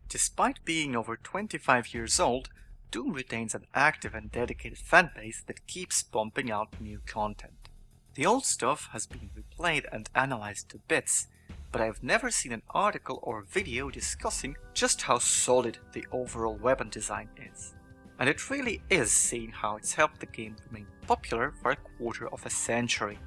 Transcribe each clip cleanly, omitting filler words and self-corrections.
Despite being over 25 years old, Doom retains an active and dedicated fanbase that keeps pumping out new content. The old stuff has been replayed and analyzed to bits, but I've never seen an article or video discussing just how solid the overall weapon design is. And it really is seeing how it's helped the game remain popular for a quarter of a century.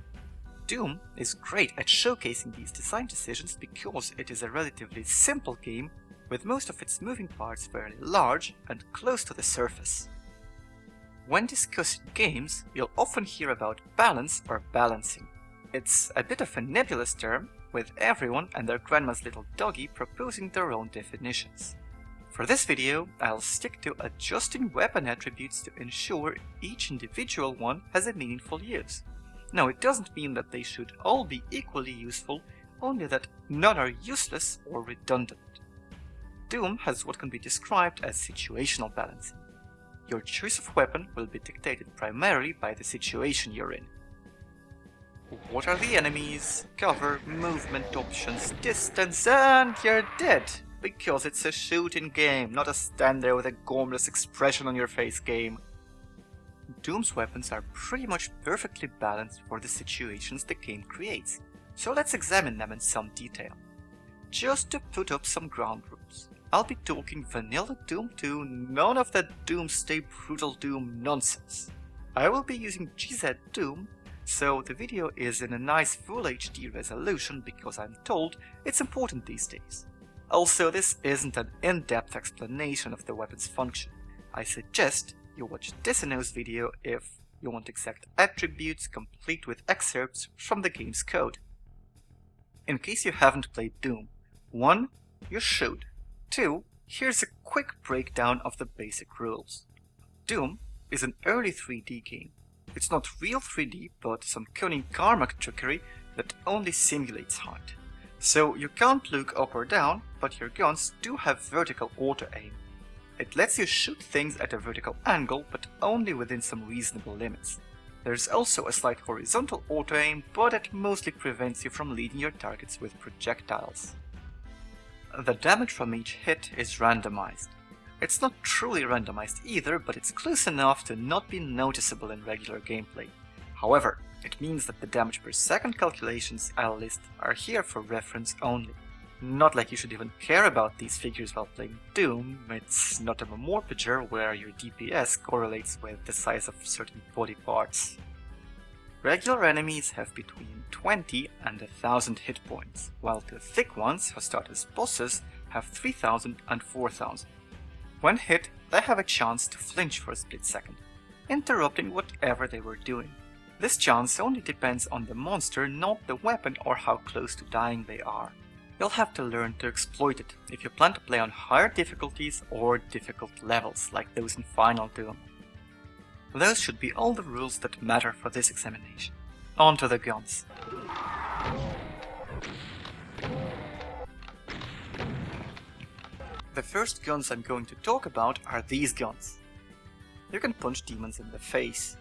Doom is great at showcasing these design decisions because it is a relatively simple game with most of its moving parts fairly large and close to the surface. When discussing games, you'll often hear about balance or balancing. It's a bit of a nebulous term, with everyone and their grandma's little doggy proposing their own definitions. For this video, I'll stick to adjusting weapon attributes to ensure each individual one has a meaningful use. Now, it doesn't mean that they should all be equally useful, only that none are useless or redundant. Doom has what can be described as situational balancing. Your choice of weapon will be dictated primarily by the situation you're in. What are the enemies, cover, movement options, distance, and you're dead! Because it's a shooting game, not a stand there with a gormless expression on your face game. Doom's weapons are pretty much perfectly balanced for the situations the game creates, so let's examine them in some detail. Just to put up some ground rules, I'll be talking vanilla Doom 2, none of that Doomsday Brutal Doom nonsense. I will be using GZ Doom, so the video is in a nice Full HD resolution because I'm told it's important these days. Also, this isn't an in-depth explanation of the weapon's function. I suggest you watch Dissino's video if you want exact attributes complete with excerpts from the game's code. In case you haven't played Doom, 1. You should. 2. Here's a quick breakdown of the basic rules. Doom is an early 3D game. It's not real 3D, but some cunning Carmack trickery that only simulates height. So you can't look up or down, but your guns do have vertical auto-aim. It lets you shoot things at a vertical angle, but only within some reasonable limits. There's also a slight horizontal auto-aim, but it mostly prevents you from leading your targets with projectiles. The damage from each hit is randomized. It's not truly randomized either, but it's close enough to not be noticeable in regular gameplay. However, it means that the damage per second calculations I'll list are here for reference only. Not like you should even care about these figures while playing Doom, it's not a MMORPG where your DPS correlates with the size of certain body parts. Regular enemies have between 20 and 1000 hit points, while the thick ones who start as bosses have 3000 and 4000. When hit, they have a chance to flinch for a split second, interrupting whatever they were doing. This chance only depends on the monster, not the weapon or how close to dying they are. You'll have to learn to exploit it if you plan to play on higher difficulties or difficult levels like those in Final Doom. Those should be all the rules that matter for this examination. On to the guns. The first guns I'm going to talk about are these guns. You can punch demons in the face.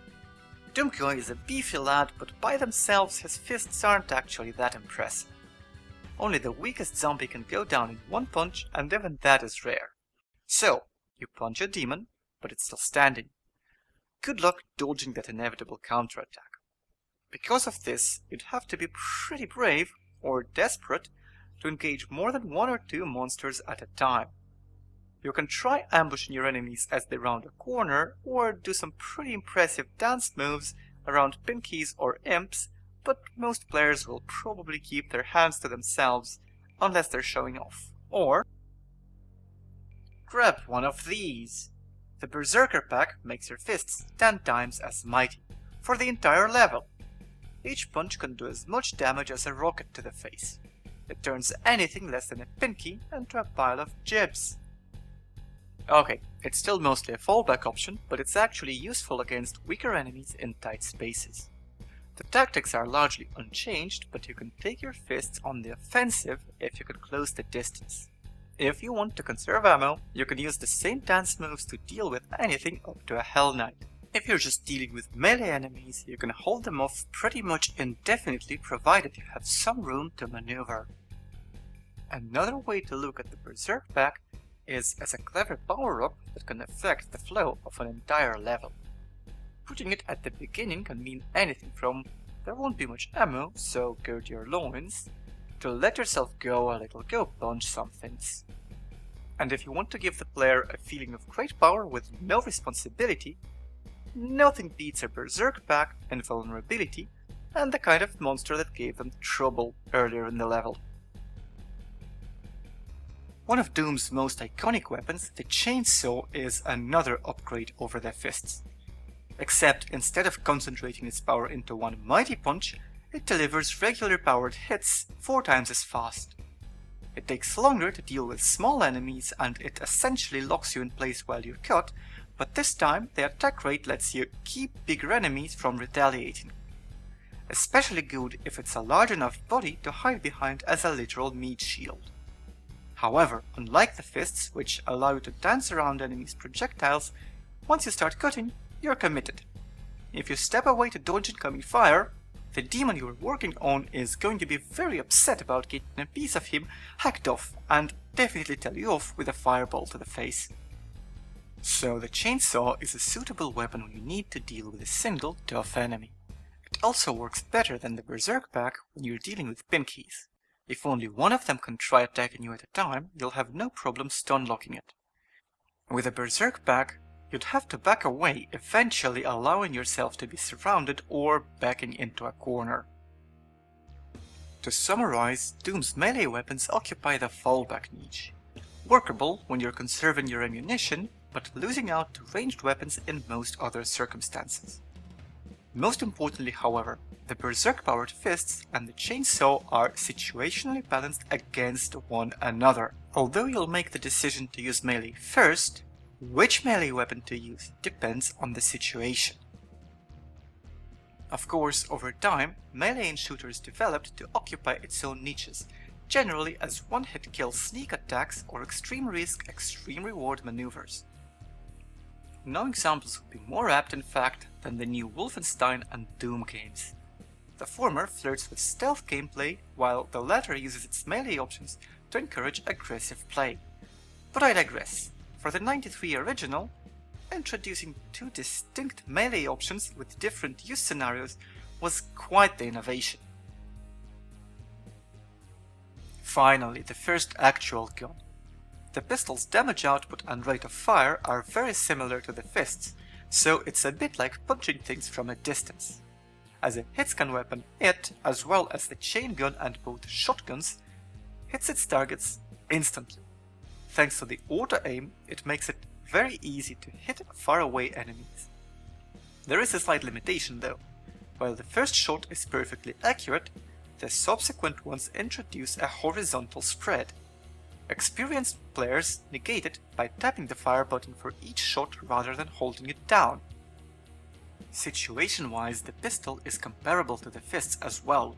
Doomguy is a beefy lad, but by themselves his fists aren't actually that impressive. Only the weakest zombie can go down in one punch, and even that is rare. So, you punch a demon, but it's still standing. Good luck dodging that inevitable counterattack. Because of this, you'd have to be pretty brave, or desperate, to engage more than one or two monsters at a time. You can try ambushing your enemies as they round a corner, or do some pretty impressive dance moves around pinkies or imps, but most players will probably keep their hands to themselves unless they're showing off. Or grab one of these. The Berserker pack makes your fists 10 times as mighty, for the entire level. Each punch can do as much damage as a rocket to the face. It turns anything less than a pinky into a pile of jibs. Okay, it's still mostly a fallback option, but it's actually useful against weaker enemies in tight spaces. The tactics are largely unchanged, but you can take your fists on the offensive if you can close the distance. If you want to conserve ammo, you can use the same dance moves to deal with anything up to a Hell Knight. If you're just dealing with melee enemies, you can hold them off pretty much indefinitely provided you have some room to maneuver. Another way to look at the Berserk pack is as a clever power-up that can affect the flow of an entire level. Putting it at the beginning can mean anything from "there won't be much ammo, so gird your loins," to "let yourself go a little, go punch some things." And if you want to give the player a feeling of great power with no responsibility, nothing beats a Berserk pack, invulnerability, and the kind of monster that gave them trouble earlier in the level. One of Doom's most iconic weapons, the Chainsaw, is another upgrade over their fists. Except instead of concentrating its power into one mighty punch, it delivers regular powered hits 4 times as fast. It takes longer to deal with small enemies and it essentially locks you in place while you're cut, but this time the attack rate lets you keep bigger enemies from retaliating. Especially good if it's a large enough body to hide behind as a literal meat shield. However, unlike the fists, which allow you to dance around enemies' projectiles, once you start cutting, you're committed. If you step away to dodge incoming fire, the demon you were working on is going to be very upset about getting a piece of him hacked off and definitely tell you off with a fireball to the face. So the chainsaw is a suitable weapon when you need to deal with a single tough enemy. It also works better than the Berserk pack when you're dealing with pinkeys. If only one of them can try attacking you at a time, you'll have no problem stun locking it. With a Berserk pack, you'd have to back away, eventually allowing yourself to be surrounded or backing into a corner. To summarize, Doom's melee weapons occupy the fallback niche. Workable when you're conserving your ammunition, but losing out to ranged weapons in most other circumstances. Most importantly, however, the Berserk-powered fists and the chainsaw are situationally balanced against one another. Although you'll make the decision to use melee first, which melee weapon to use depends on the situation. Of course, over time, melee in shooters developed to occupy its own niches, generally as one-hit kill sneak attacks or extreme risk, extreme reward maneuvers. No examples would be more apt, in fact, than the new Wolfenstein and Doom games. The former flirts with stealth gameplay, while the latter uses its melee options to encourage aggressive play. But I digress. For the '93 original, introducing 2 distinct melee options with different use scenarios was quite the innovation. Finally, the first actual gun. The pistol's damage output and rate of fire are very similar to the fists, so it's a bit like punching things from a distance. As a hitscan weapon, it, as well as the chaingun and both shotguns, hits its targets instantly. Thanks to the auto-aim, it makes it very easy to hit faraway enemies. There is a slight limitation though. While the first shot is perfectly accurate, the subsequent ones introduce a horizontal spread. Experienced players negate it by tapping the fire button for each shot rather than holding it down. Situation-wise, the pistol is comparable to the fists as well.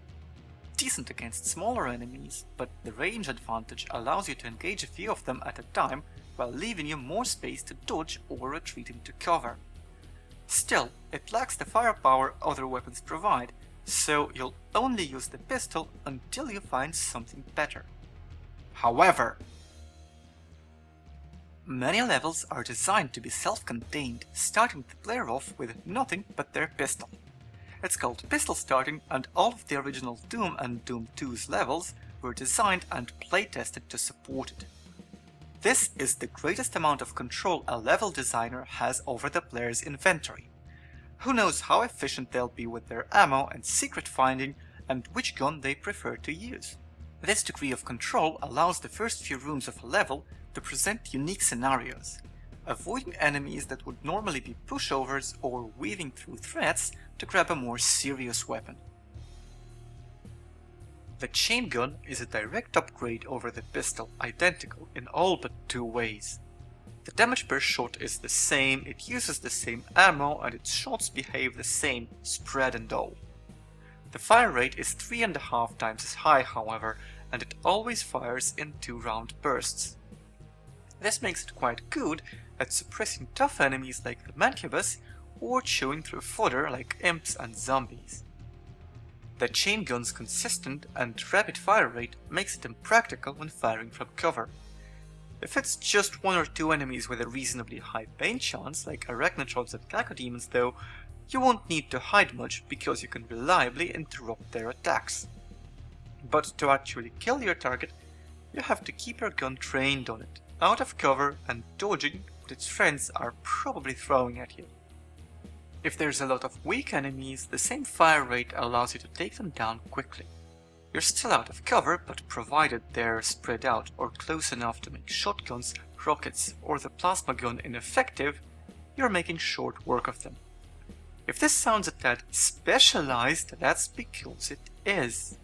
Decent against smaller enemies, but the range advantage allows you to engage a few of them at a time while leaving you more space to dodge or retreat into cover. Still, it lacks the firepower other weapons provide, so you'll only use the pistol until you find something better. However, many levels are designed to be self-contained, starting the player off with nothing but their pistol. It's called pistol starting, and all of the original Doom and Doom 2's levels were designed and playtested to support it. This is the greatest amount of control a level designer has over the player's inventory. Who knows how efficient they'll be with their ammo and secret finding, and which gun they prefer to use. This degree of control allows the first few rooms of a level to present unique scenarios, avoiding enemies that would normally be pushovers or weaving through threats to grab a more serious weapon. The chaingun is a direct upgrade over the pistol, identical in all but 2 ways. The damage per shot is the same, it uses the same ammo, and its shots behave the same, spread and all. The fire rate is 3.5 times as high, however, and it always fires in 2-round bursts. This makes it quite good at suppressing tough enemies like the Mancubus or chewing through fodder like imps and zombies. The chaingun's consistent and rapid fire rate makes it impractical when firing from cover. If it's just one or two enemies with a reasonably high pain chance, like arachnotrods and cacodemons though, you won't need to hide much because you can reliably interrupt their attacks. But to actually kill your target, you have to keep your gun trained on it, out of cover and dodging what its friends are probably throwing at you. If there's a lot of weak enemies, the same fire rate allows you to take them down quickly. You're still out of cover, but provided they're spread out or close enough to make shotguns, rockets, or the plasma gun ineffective, you're making short work of them. If this sounds a tad specialized, that's because it is.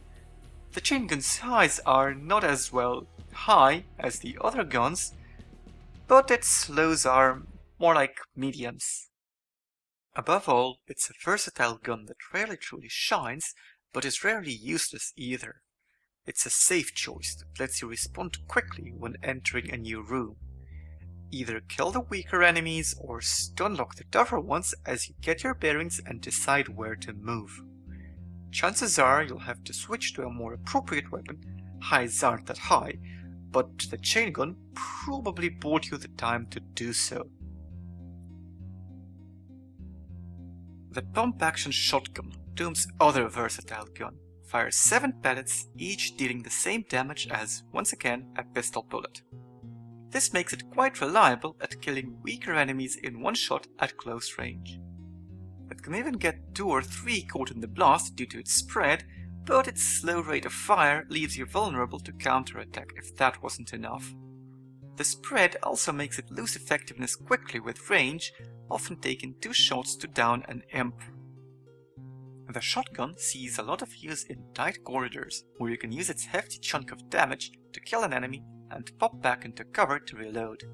The Chaingun's highs are not as well high as the other guns, but its lows are more like mediums. Above all, it's a versatile gun that rarely truly shines, but is rarely useless either. It's a safe choice that lets you respond quickly when entering a new room. Either kill the weaker enemies or stunlock the tougher ones as you get your bearings and decide where to move. Chances are you'll have to switch to a more appropriate weapon, highs aren't that high, but the Chaingun probably bought you the time to do so. The pump-action shotgun, Doom's other versatile gun, fires 7 pellets, each dealing the same damage as, once again, a pistol bullet. This makes it quite reliable at killing weaker enemies in one shot at close range. It can even get 2 or 3 caught in the blast due to its spread, but its slow rate of fire leaves you vulnerable to counterattack if that wasn't enough. The spread also makes it lose effectiveness quickly with range, often taking 2 shots to down an imp. The shotgun sees a lot of use in tight corridors, where you can use its hefty chunk of damage to kill an enemy and pop back into cover to reload.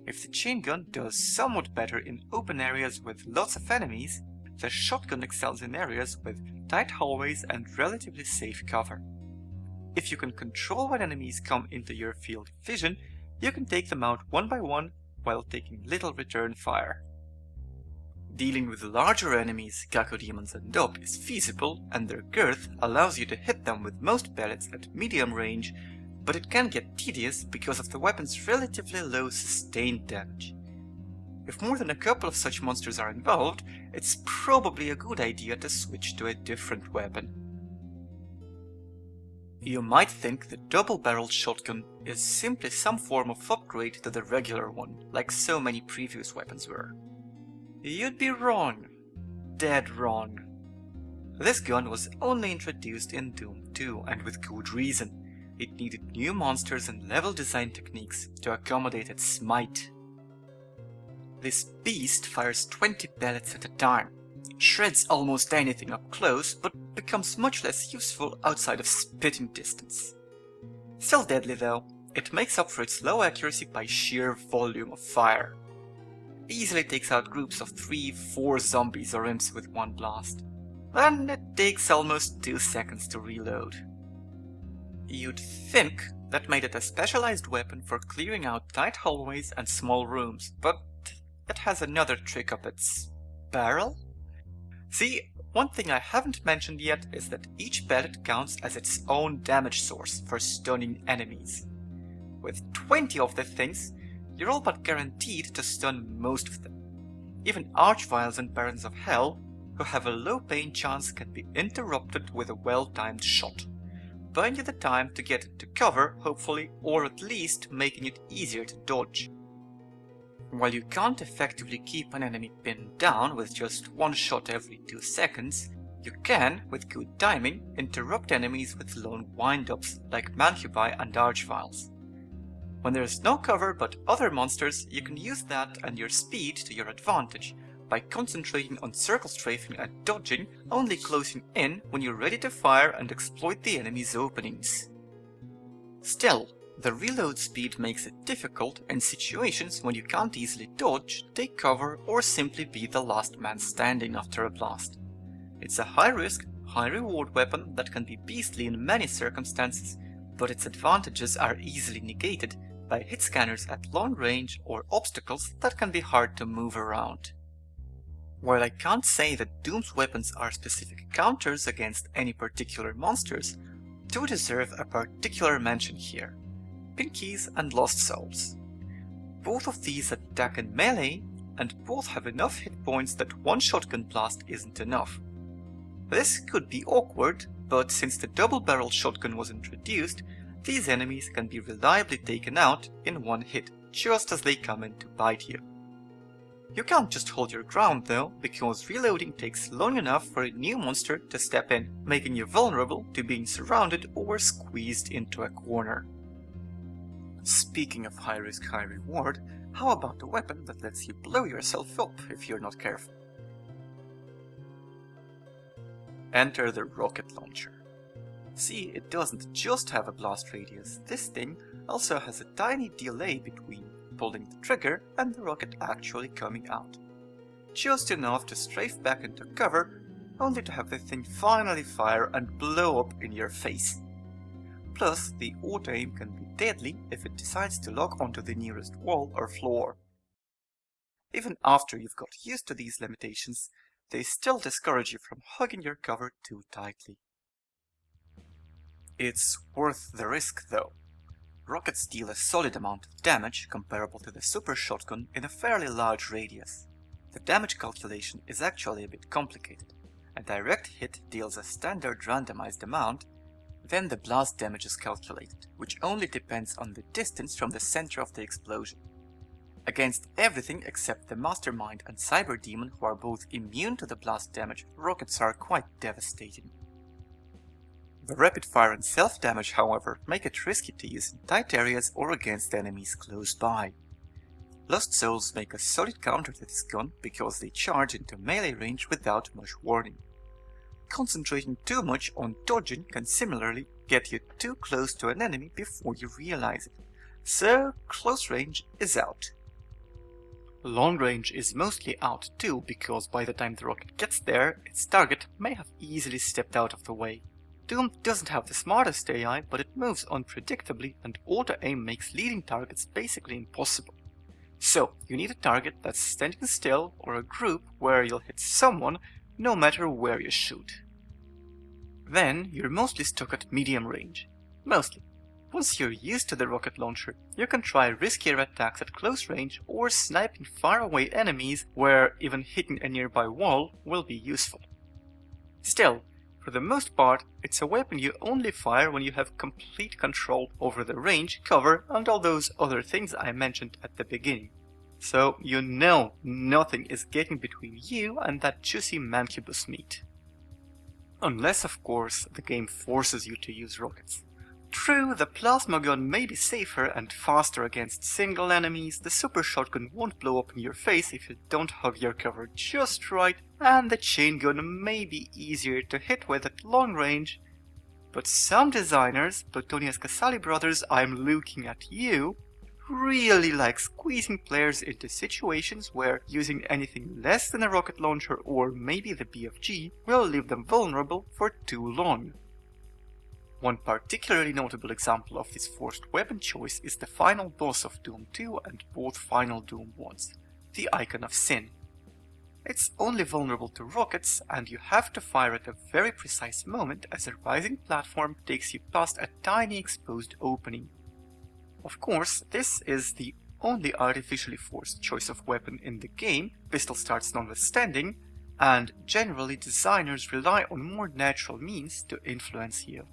If the Chaingun does somewhat better in open areas with lots of enemies, the shotgun excels in areas with tight hallways and relatively safe cover. If you can control when enemies come into your field of vision, you can take them out one by one while taking little return fire. Dealing with larger enemies, cacodemons and up, is feasible, and their girth allows you to hit them with most pellets at medium range, but it can get tedious because of the weapon's relatively low sustained damage. If more than a couple of such monsters are involved, it's probably a good idea to switch to a different weapon. You might think the double-barreled shotgun is simply some form of upgrade to the regular one, like so many previous weapons were. You'd be wrong. Dead wrong. This gun was only introduced in Doom 2, and with good reason. It needed new monsters and level design techniques to accommodate its might. This beast fires 20 pellets at a time. It shreds almost anything up close, but becomes much less useful outside of spitting distance. Still deadly though, it makes up for its low accuracy by sheer volume of fire. Easily takes out groups of 3-4 zombies or imps with one blast. And it takes almost 2 seconds to reload. You'd think that made it a specialized weapon for clearing out tight hallways and small rooms, but it has another trick up its barrel? See, one thing I haven't mentioned yet is that each pellet counts as its own damage source for stunning enemies. With 20 of the things, you're all but guaranteed to stun most of them. Even Archviles and Barons of Hell, who have a low pain chance, can be interrupted with a well-timed shot, buying you the time to get into cover, hopefully, or at least making it easier to dodge. While you can't effectively keep an enemy pinned down with just one shot every 2 seconds, you can, with good timing, interrupt enemies with lone wind-ups like Mancubi and Archviles. When there is no cover but other monsters, you can use that and your speed to your advantage, by concentrating on circle strafing and dodging, only closing in when you're ready to fire and exploit the enemy's openings. Still, the reload speed makes it difficult in situations when you can't easily dodge, take cover, or simply be the last man standing after a blast. It's a high-risk, high-reward weapon that can be beastly in many circumstances, but its advantages are easily negated by hit scanners at long range or obstacles that can be hard to move around. While I can't say that Doom's weapons are specific counters against any particular monsters, two deserve a particular mention here. Pinkies and Lost Souls. Both of these attack in melee, and both have enough hit points that one shotgun blast isn't enough. This could be awkward, but since the double-barrel shotgun was introduced, these enemies can be reliably taken out in one hit, just as they come in to bite you. You can't just hold your ground though, because reloading takes long enough for a new monster to step in, making you vulnerable to being surrounded or squeezed into a corner. Speaking of high risk, high reward, how about a weapon that lets you blow yourself up if you're not careful? Enter the rocket launcher. See, it doesn't just have a blast radius, this thing also has a tiny delay between pulling the trigger and the rocket actually coming out. Just enough to strafe back into cover, only to have the thing finally fire and blow up in your face. Plus, the auto-aim can be deadly if it decides to lock onto the nearest wall or floor. Even after you've got used to these limitations, they still discourage you from hugging your cover too tightly. It's worth the risk though. Rockets deal a solid amount of damage comparable to the super shotgun in a fairly large radius. The damage calculation is actually a bit complicated. A direct hit deals a standard randomized amount, then the blast damage is calculated, which only depends on the distance from the center of the explosion. Against everything except the Mastermind and Cyber Demon, who are both immune to the blast damage, rockets are quite devastating. The rapid fire and self-damage, however, make it risky to use in tight areas or against enemies close by. Lost Souls make a solid counter to this gun because they charge into melee range without much warning. Concentrating too much on dodging can similarly get you too close to an enemy before you realize it, so close range is out. Long range is mostly out too, because by the time the rocket gets there, its target may have easily stepped out of the way. Doom doesn't have the smartest AI, but it moves unpredictably, and auto-aim makes leading targets basically impossible. So, you need a target that's standing still, or a group where you'll hit someone no matter where you shoot. Then, you're mostly stuck at medium range. Mostly. Once you're used to the rocket launcher, you can try riskier attacks at close range or sniping faraway enemies where even hitting a nearby wall will be useful. Still, for the most part, it's a weapon you only fire when you have complete control over the range, cover, and all those other things I mentioned at the beginning. So you know nothing is getting between you and that juicy mancubus meat. Unless, of course, the game forces you to use rockets. True, the plasma gun may be safer and faster against single enemies, the super shotgun won't blow up in your face if you don't hug your cover just right, and the chain gun may be easier to hit with at long range, but some designers, Plutonia's Casali brothers, I'm looking at you, really like squeezing players into situations where using anything less than a rocket launcher or maybe the BFG will leave them vulnerable for too long. One particularly notable example of this forced weapon choice is the final boss of Doom 2 and both final Doom ones, the Icon of Sin. It's only vulnerable to rockets, and you have to fire at a very precise moment as a rising platform takes you past a tiny exposed opening. Of course, this is the only artificially forced choice of weapon in the game, pistol starts notwithstanding, and generally designers rely on more natural means to influence you.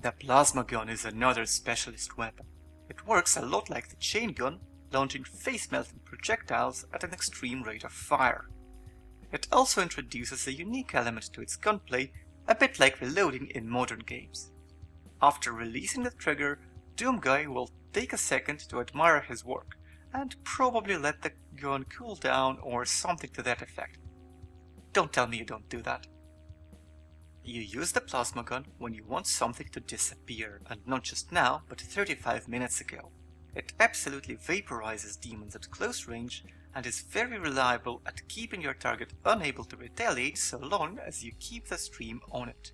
The plasma gun is another specialist weapon. It works a lot like the chain gun, launching face-melting projectiles at an extreme rate of fire. It also introduces a unique element to its gunplay, a bit like reloading in modern games. After releasing the trigger, Doom Guy will take a second to admire his work, and probably let the gun cool down or something to that effect. Don't tell me you don't do that. You use the plasma gun when you want something to disappear, and not just now, but 35 minutes ago. It absolutely vaporizes demons at close range, and is very reliable at keeping your target unable to retaliate so long as you keep the stream on it.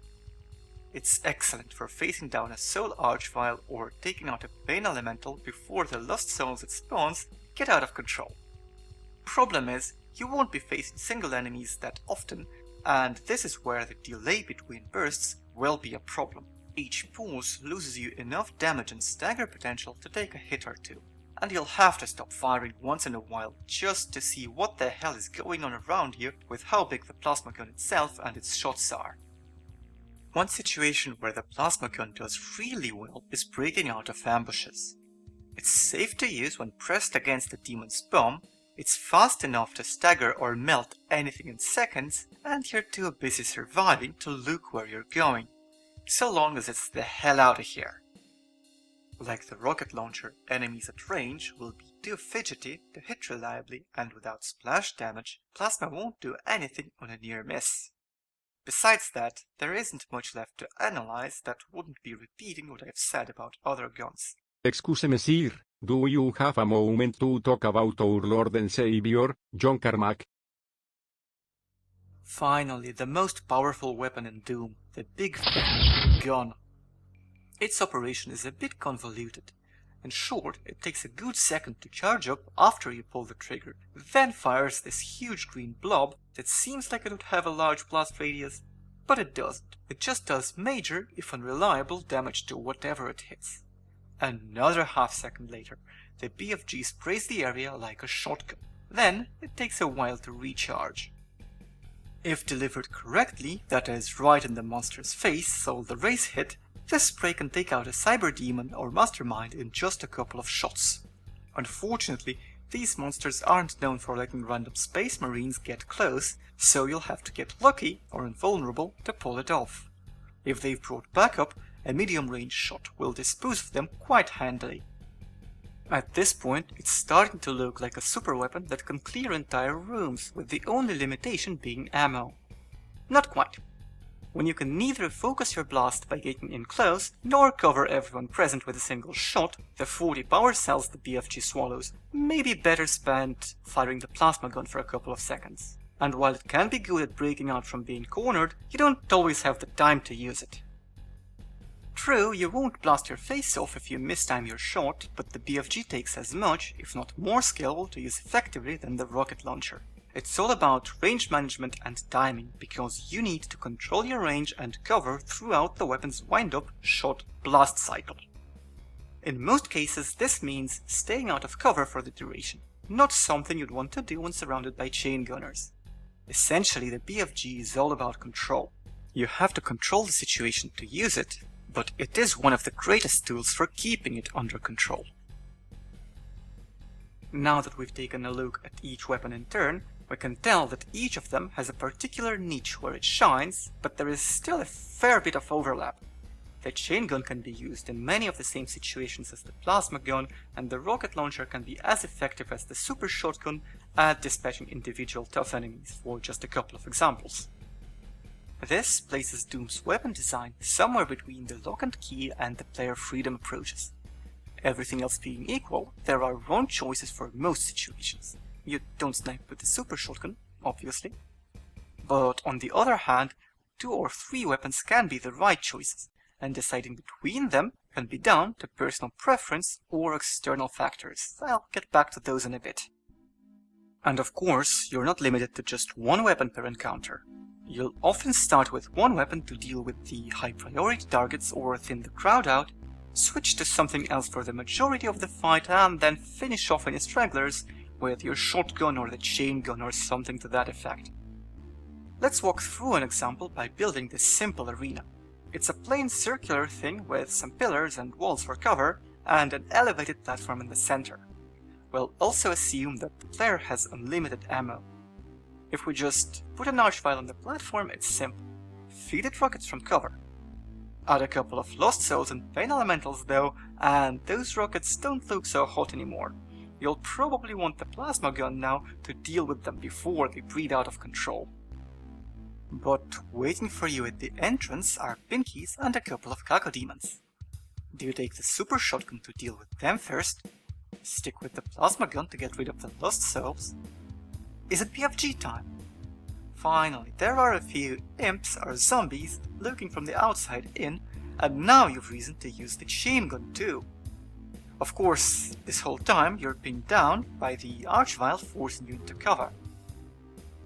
It's excellent for facing down a soul archvile or taking out a pain elemental before the lost souls it spawns get out of control. Problem is, you won't be facing single enemies that often, and this is where the delay between bursts will be a problem. Each pulse loses you enough damage and stagger potential to take a hit or two, and you'll have to stop firing once in a while just to see what the hell is going on around you with how big the plasma gun itself and its shots are. One situation where the plasma gun does really well is breaking out of ambushes. It's safe to use when pressed against the demon's bomb, it's fast enough to stagger or melt anything in seconds, and you're too busy surviving to look where you're going, so long as it's the hell out of here. Like the rocket launcher, enemies at range will be too fidgety to hit reliably, and without splash damage, plasma won't do anything on a near miss. Besides that, there isn't much left to analyze that wouldn't be repeating what I've said about other guns. Excuse me, sir, do you have a moment to talk about our Lord and Savior, John Carmack? Finally, the most powerful weapon in Doom, the big gun. Its operation is a bit convoluted. In short, it takes a good second to charge up after you pull the trigger, then fires this huge green blob that seems like it would have a large blast radius, but it doesn't. It just does major, if unreliable, damage to whatever it hits. Another half second later, the BFG sprays the area like a shotgun. Then, it takes a while to recharge. If delivered correctly, that is, right in the monster's face, so the race hit, this spray can take out a cyber demon or mastermind in just a couple of shots. Unfortunately, these monsters aren't known for letting random space marines get close, so you'll have to get lucky or invulnerable to pull it off. If they've brought backup, a medium-range shot will dispose of them quite handily. At this point, it's starting to look like a super weapon that can clear entire rooms, with the only limitation being ammo. Not quite. When you can neither focus your blast by getting in close, nor cover everyone present with a single shot, the 40 power cells the BFG swallows may be better spent firing the plasma gun for a couple of seconds. And while it can be good at breaking out from being cornered, you don't always have the time to use it. True, you won't blast your face off if you mistime your shot, but the BFG takes as much, if not more skill, to use effectively than the rocket launcher. It's all about range management and timing, because you need to control your range and cover throughout the weapon's wind-up shot-blast cycle. In most cases, this means staying out of cover for the duration, not something you'd want to do when surrounded by chain gunners. Essentially, the BFG is all about control. You have to control the situation to use it, but it is one of the greatest tools for keeping it under control. Now that we've taken a look at each weapon in turn, we can tell that each of them has a particular niche where it shines, but there is still a fair bit of overlap. The chain gun can be used in many of the same situations as the plasma gun, and the rocket launcher can be as effective as the super shotgun at dispatching individual tough enemies, for just a couple of examples. This places Doom's weapon design somewhere between the lock and key and the player freedom approaches. Everything else being equal, there are wrong choices for most situations. You don't snipe with the super shotgun, obviously. But on the other hand, 2 or 3 weapons can be the right choices, and deciding between them can be down to personal preference or external factors. I'll get back to those in a bit. And of course, you're not limited to just one weapon per encounter. You'll often start with one weapon to deal with the high priority targets or thin the crowd out, switch to something else for the majority of the fight, and then finish off any stragglers with your shotgun or the chain gun or something to that effect. Let's walk through an example by building this simple arena. It's a plain circular thing with some pillars and walls for cover, and an elevated platform in the center. We'll also assume that the player has unlimited ammo. If we just put an archvile on the platform, it's simple. Feed it rockets from cover. Add a couple of lost souls and pain elementals though, and those rockets don't look so hot anymore. You'll probably want the plasma gun now to deal with them before they breathe out of control. But waiting for you at the entrance are pinkies and a couple of cacodemons. Do you take the super shotgun to deal with them first? Stick with the plasma gun to get rid of the lost souls? Is it BFG time? Finally, there are a few imps or zombies looking from the outside in, and now you've reason to use the chain gun too. Of course, this whole time you're pinned down by the archvile forcing you into cover.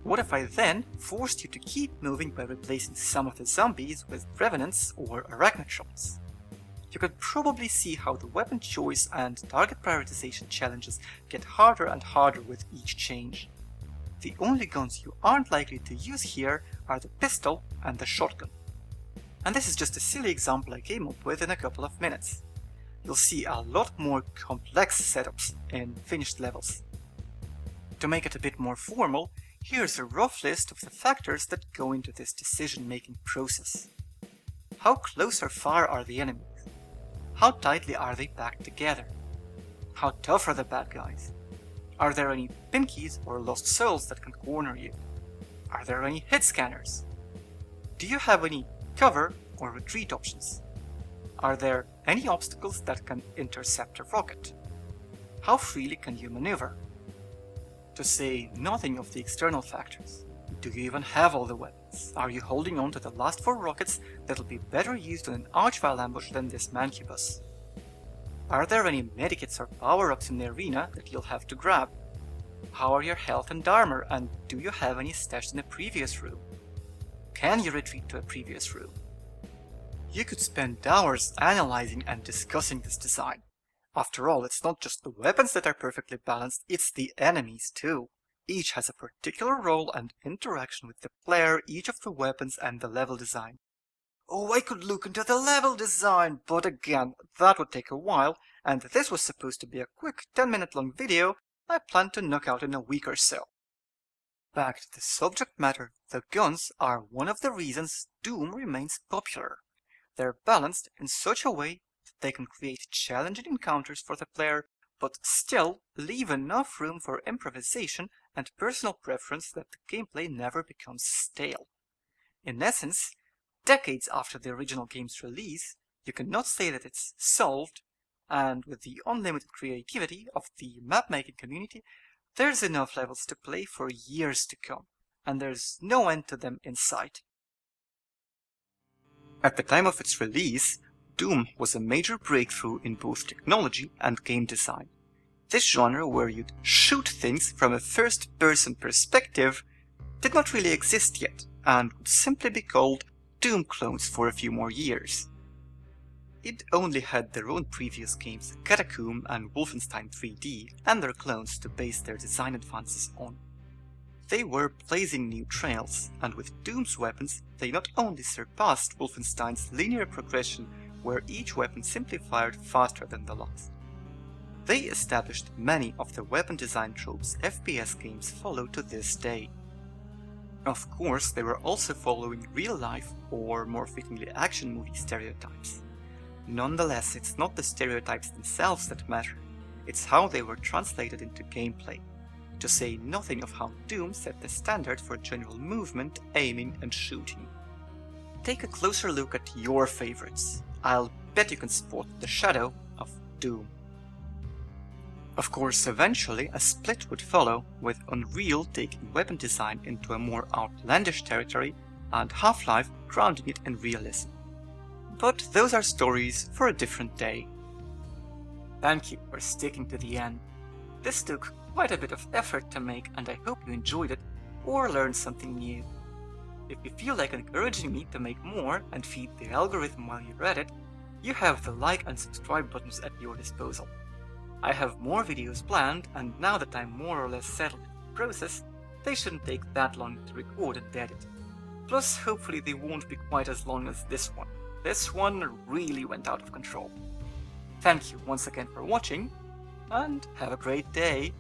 What if I then forced you to keep moving by replacing some of the zombies with revenants or arachnotrons? You could probably see how the weapon choice and target prioritization challenges get harder and harder with each change. The only guns you aren't likely to use here are the pistol and the shotgun. And this is just a silly example I came up with in a couple of minutes. You'll see a lot more complex setups in finished levels. To make it a bit more formal, here's a rough list of the factors that go into this decision-making process. How close or far are the enemies? How tightly are they packed together? How tough are the bad guys? Are there any pinkies or lost souls that can corner you? Are there any hit scanners? Do you have any cover or retreat options? Are there any obstacles that can intercept a rocket? How freely can you maneuver? To say nothing of the external factors. Do you even have all the weapons? Are you holding on to the last 4 rockets that'll be better used on an archvile ambush than this mancubus? Are there any medikits or power-ups in the arena that you'll have to grab? How are your health and armor, and do you have any stashed in a previous room? Can you retreat to a previous room? You could spend hours analyzing and discussing this design. After all, it's not just the weapons that are perfectly balanced, it's the enemies too. Each has a particular role and interaction with the player, each of the weapons and the level design. Oh, I could look into the level design, but again, that would take a while, and this was supposed to be a quick 10-minute long video I plan to knock out in a week or so. Back to the subject matter, the guns are one of the reasons Doom remains popular. They're balanced in such a way that they can create challenging encounters for the player, but still leave enough room for improvisation and personal preference that the gameplay never becomes stale. In essence, decades after the original game's release, you cannot say that it's solved, and with the unlimited creativity of the map-making community, there's enough levels to play for years to come, and there's no end to them in sight. At the time of its release, Doom was a major breakthrough in both technology and game design. This genre, where you'd shoot things from a first-person perspective, did not really exist yet, and would simply be called Doom clones for a few more years. It only had their own previous games, Catacomb and Wolfenstein 3D, and their clones to base their design advances on. They were blazing new trails, and with Doom's weapons, they not only surpassed Wolfenstein's linear progression, where each weapon simply fired faster than the last. They established many of the weapon design tropes FPS games follow to this day. Of course, they were also following real-life, or more fittingly action movie stereotypes. Nonetheless, it's not the stereotypes themselves that matter, it's how they were translated into gameplay. To say nothing of how Doom set the standard for general movement, aiming and shooting. Take a closer look at your favorites. I'll bet you can spot the shadow of Doom. Of course, eventually a split would follow, with Unreal taking weapon design into a more outlandish territory and Half-Life grounding it in realism. But those are stories for a different day. Thank you for sticking to the end. This took quite a bit of effort to make, and I hope you enjoyed it or learned something new. If you feel like encouraging me to make more and feed the algorithm while you're at it, you have the like and subscribe buttons at your disposal. I have more videos planned, and now that I'm more or less settled in the process, they shouldn't take that long to record and edit. Plus, hopefully they won't be quite as long as this one. This one really went out of control. Thank you once again for watching, and have a great day.